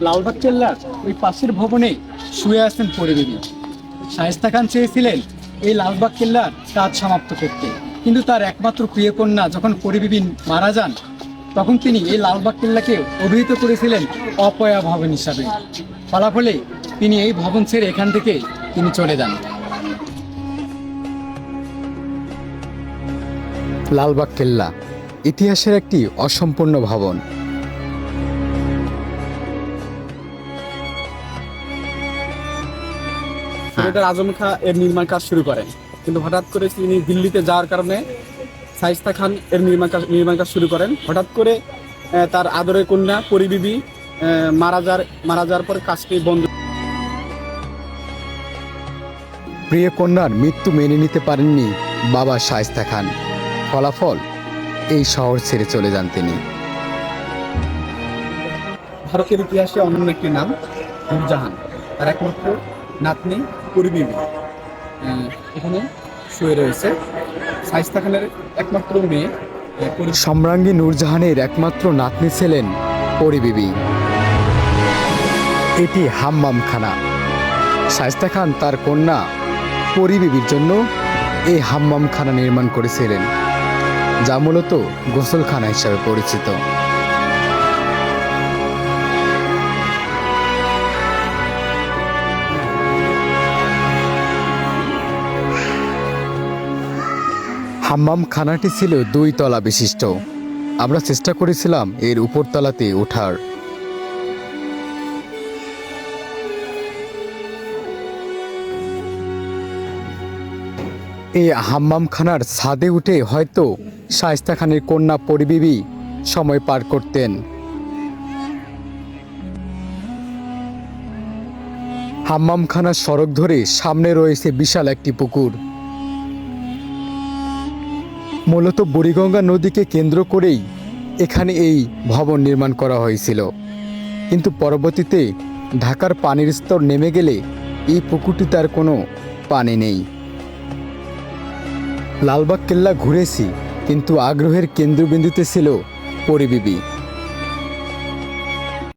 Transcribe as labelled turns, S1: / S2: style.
S1: লালবাগ কেল্লার ওই পাশের ভবনে শুয়ে আছেন পরিবিবি। শায়েস্তা খান চেয়েছিলেন এই লালবাগ কেল্লার কাজ সমাপ্ত করতে, কিন্তু তার একমাত্র প্রিয় কন্যা যখন পরিবিবি মারা যান, তখন তিনি এই লালবাগ কেল্লাকে অভিহিত করেছিলেন অপয়া ভবন হিসাবে। ফলাফলে তিনি এই ভবন ছেড়ে এখান থেকে তিনি চলে যান।
S2: লালবাগ কেল্লা ইতিহাসের একটি অসম্পূর্ণ ভবন।
S3: সিলেটের আজম খাঁ এর নির্মাণ কাজ শুরু করেন, কিন্তু হঠাৎ করে তিনি দিল্লিতে যাওয়ার কারণে শায়েস্তা খান এর নির্মাণ কাজ শুরু করেন। হঠাৎ করে তার আদরের কন্যা পরিবিবি মারা যাওয়ার পর কাজটি বন্ধ।
S2: প্রিয় কন্যার মৃত্যু মেনে নিতে পারেননি বাবা শায়েস্তা খান। ফলাফল এই শহর ছেড়ে চলে যান তিনি।
S3: ভারতের ইতিহাসে অনন্য একটি নাম নূরজাহান, তার একমাত্র নাতনি পরিবিবি এখানে শুয়ে রয়েছে। শায়েস্তা খানের একমাত্র মেয়ে
S2: সম্রাজ্ঞী নূরজাহানের একমাত্র নাতনি ছিলেন পরিবিবি। এটি হাম্মামখানা। শায়েস্তা খান তার কন্যা পরিবিবির জন্য এই হাম্মামখানা নির্মাণ করেছিলেন, যা মূলত গোসলখানা হিসাবে পরিচিত। হাম্মামখানাটি ছিল 2 তলা বিশিষ্ট। আমরা চেষ্টা করেছিলাম এর উপরতলাতে ওঠার। এই হাম্মামখানার ছাদে উঠে হয়তো শায়েস্তা খানের কন্যা পরিবিবি সময় পার করতেন। হাম্মামখানার সড়ক ধরে সামনে রয়েছে বিশাল একটি পুকুর। মূলত বুড়িগঙ্গা নদীকে কেন্দ্র করেই এখানে এই ভবন নির্মাণ করা হয়েছিল, কিন্তু পরবর্তীতে ঢাকার পানির স্তর নেমে গেলে এই পুকুরটিতে আর কোনো পানি নেই। লালবাগ কেল্লা ঘুরেছি, কিন্তু আগ্রহের কেন্দ্রবিন্দুতে ছিল পরিবিবি।